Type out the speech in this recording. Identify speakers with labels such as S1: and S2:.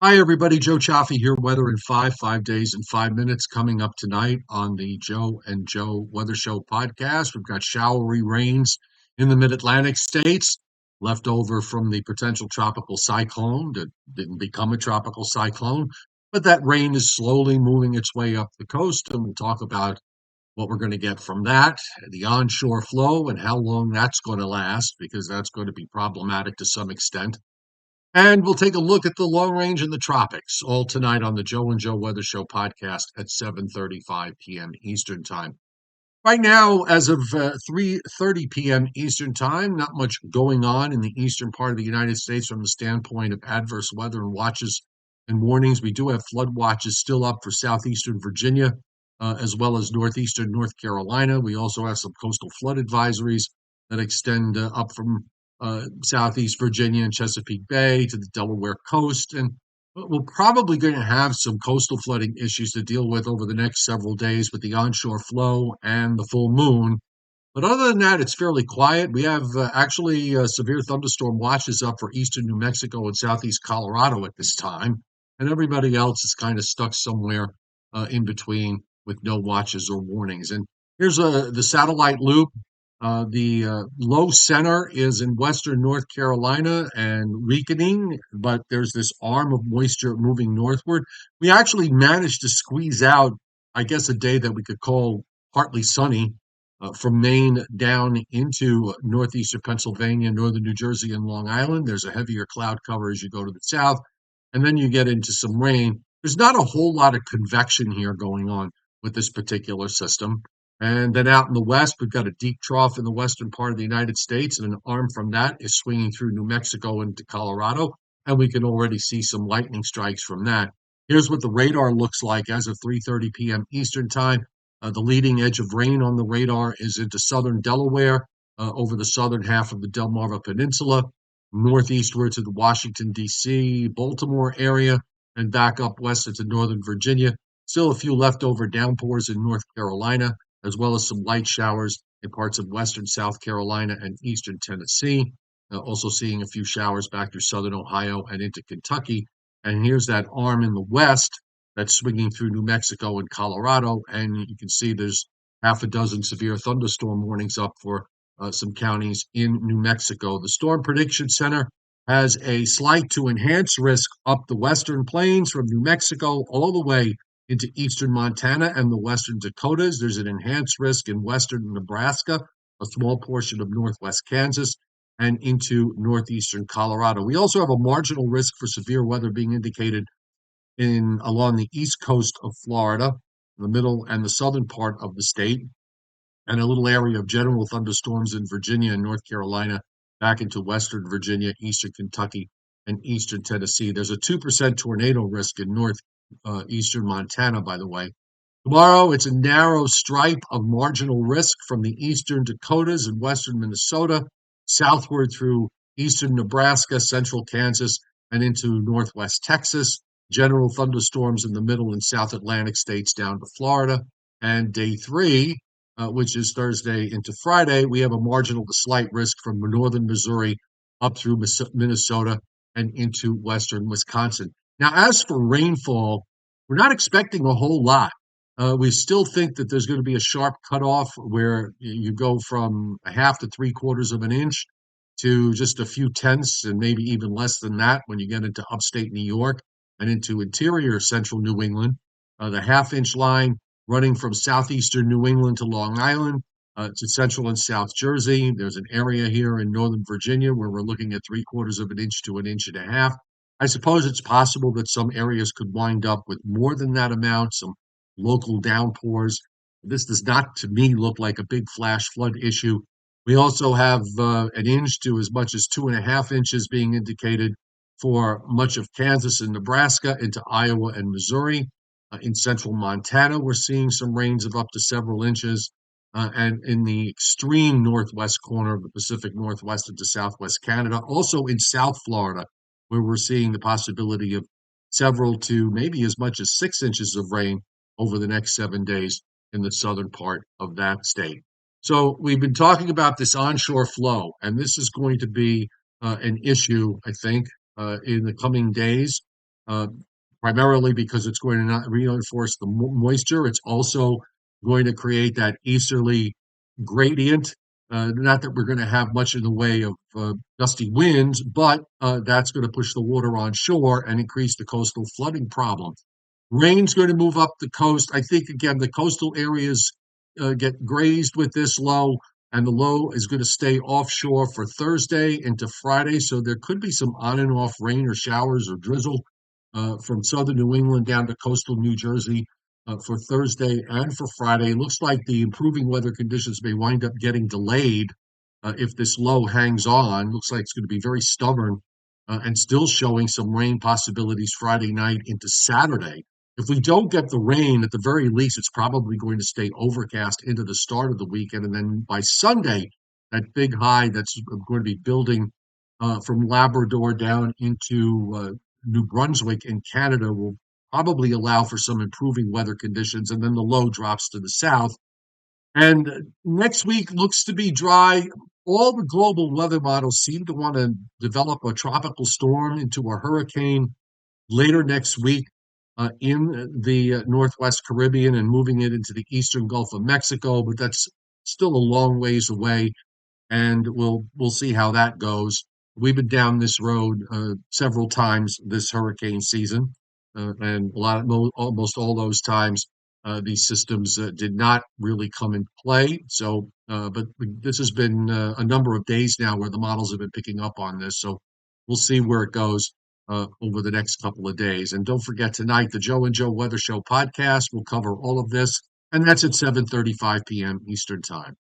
S1: Hi, everybody. Joe Chaffee here. Weather in 5 days and 5 minutes coming up tonight on the Joe and Joe Weather Show podcast. We've got showery rains in the mid-Atlantic states, left over from the potential tropical cyclone that didn't become a tropical cyclone. But that rain is slowly moving its way up the coast, and we'll talk about what we're going to get from that, the onshore flow, and how long that's going to last, because that's going to be problematic to some extent. And we'll take a look at the long range in the tropics all tonight on the Joe and Joe Weather Show podcast at 7:35 p.m. Eastern Time. Right now, as of 3:30 p.m. Eastern Time, not much going on in the eastern part of the United States from the standpoint of adverse weather and watches and warnings. We do have flood watches still up for southeastern Virginia, as well as northeastern North Carolina. We also have some coastal flood advisories that extend up from southeast Virginia and Chesapeake Bay to the Delaware coast. And we're probably going to have some coastal flooding issues to deal with over the next several days with the onshore flow and the full moon. But other than that, it's fairly quiet. We have actually severe thunderstorm watches up for eastern New Mexico and southeast Colorado at this time. And everybody else is kind of stuck somewhere in between with no watches or warnings. And here's the satellite loop. The low center is in western North Carolina and weakening, but there's this arm of moisture moving northward. We actually managed to squeeze out, I guess, a day that we could call partly sunny from Maine down into northeastern Pennsylvania, northern New Jersey, and Long Island. There's a heavier cloud cover as you go to the south, and then you get into some rain. There's not a whole lot of convection here going on with this particular system. And then out in the west, we've got a deep trough in the western part of the United States, and an arm from that is swinging through New Mexico into Colorado, and we can already see some lightning strikes from that. Here's what the radar looks like as of 3:30 p.m. Eastern Time. The leading edge of rain on the radar is into southern Delaware, over the southern half of the Delmarva Peninsula, northeastward to the Washington, D.C., Baltimore area, and back up west into northern Virginia. Still a few leftover downpours in North Carolina, as well as some light showers in parts of western South Carolina and eastern Tennessee. Also seeing a few showers back through southern Ohio and into Kentucky. And here's that arm in the west that's swinging through New Mexico and Colorado. And you can see there's half a dozen severe thunderstorm warnings up for some counties in New Mexico. The Storm Prediction Center has a slight to enhanced risk up the western plains from New Mexico all the way into eastern Montana and the western Dakotas. There's an enhanced risk in western Nebraska, a small portion of northwest Kansas, and into northeastern Colorado. We also have a marginal risk for severe weather being indicated in along the east coast of Florida, the middle and the southern part of the state, and a little area of general thunderstorms in Virginia and North Carolina, back into western Virginia, eastern Kentucky, and eastern Tennessee. There's a 2% tornado risk in eastern Montana, by the way. Tomorrow, it's a narrow stripe of marginal risk from the eastern Dakotas and western Minnesota, southward through eastern Nebraska, central Kansas, and into northwest Texas. General thunderstorms in the middle and South Atlantic states down to Florida. And day three, which is Thursday into Friday, we have a marginal to slight risk from northern Missouri up through Minnesota and into western Wisconsin. Now, as for rainfall, we're not expecting a whole lot. We still think that there's going to be a sharp cutoff where you go from a half to three-quarters of an inch to just a few tenths and maybe even less than that when you get into upstate New York and into interior central New England. The half-inch line running from southeastern New England to Long Island to central and South Jersey. There's an area here in northern Virginia where we're looking at three-quarters of an inch to an inch and a half. I suppose it's possible that some areas could wind up with more than that amount, some local downpours. This does not, to me, look like a big flash flood issue. We also have an inch to as much as 2.5 inches being indicated for much of Kansas and Nebraska into Iowa and Missouri. In central Montana, we're seeing some rains of up to several inches. And in the extreme northwest corner of the Pacific Northwest into southwest Canada, also in South Florida, where we're seeing the possibility of several to maybe as much as 6 inches of rain over the next 7 days in the southern part of that state. So we've been talking about this onshore flow, and this is going to be an issue, I think, in the coming days. uh, primarily because it's going to not reinforce the moisture. It's also going to create that easterly gradient. Not that we're going to have much in the way of gusty winds, but that's going to push the water on shore and increase the coastal flooding problem. Rain's going to move up the coast. I think, again, the coastal areas get grazed with this low, and the low is going to stay offshore for Thursday into Friday. So there could be some on and off rain or showers or drizzle from southern New England down to coastal New Jersey for Thursday and for Friday. It looks like the improving weather conditions may wind up getting delayed if this low hangs on. Looks like it's going to be very stubborn and still showing some rain possibilities Friday night into Saturday. If we don't get the rain, at the very least, it's probably going to stay overcast into the start of the weekend. And then by Sunday, that big high that's going to be building from Labrador down into New Brunswick in Canada will probably allow for some improving weather conditions. And then the low drops to the south. And next week looks to be dry. All the global weather models seem to want to develop a tropical storm into a hurricane later next week in the Northwest Caribbean and moving it into the eastern Gulf of Mexico, but that's still a long ways away, and we'll see how that goes. We've been down this road several times this hurricane season, and almost all those times these systems did not really come into play. So, but this has been a number of days now where the models have been picking up on this. So we'll see where it goes over the next couple of days. And don't forget tonight, the Joe and Joe Weather Show podcast will cover all of this, and that's at 7:35 p.m. Eastern Time.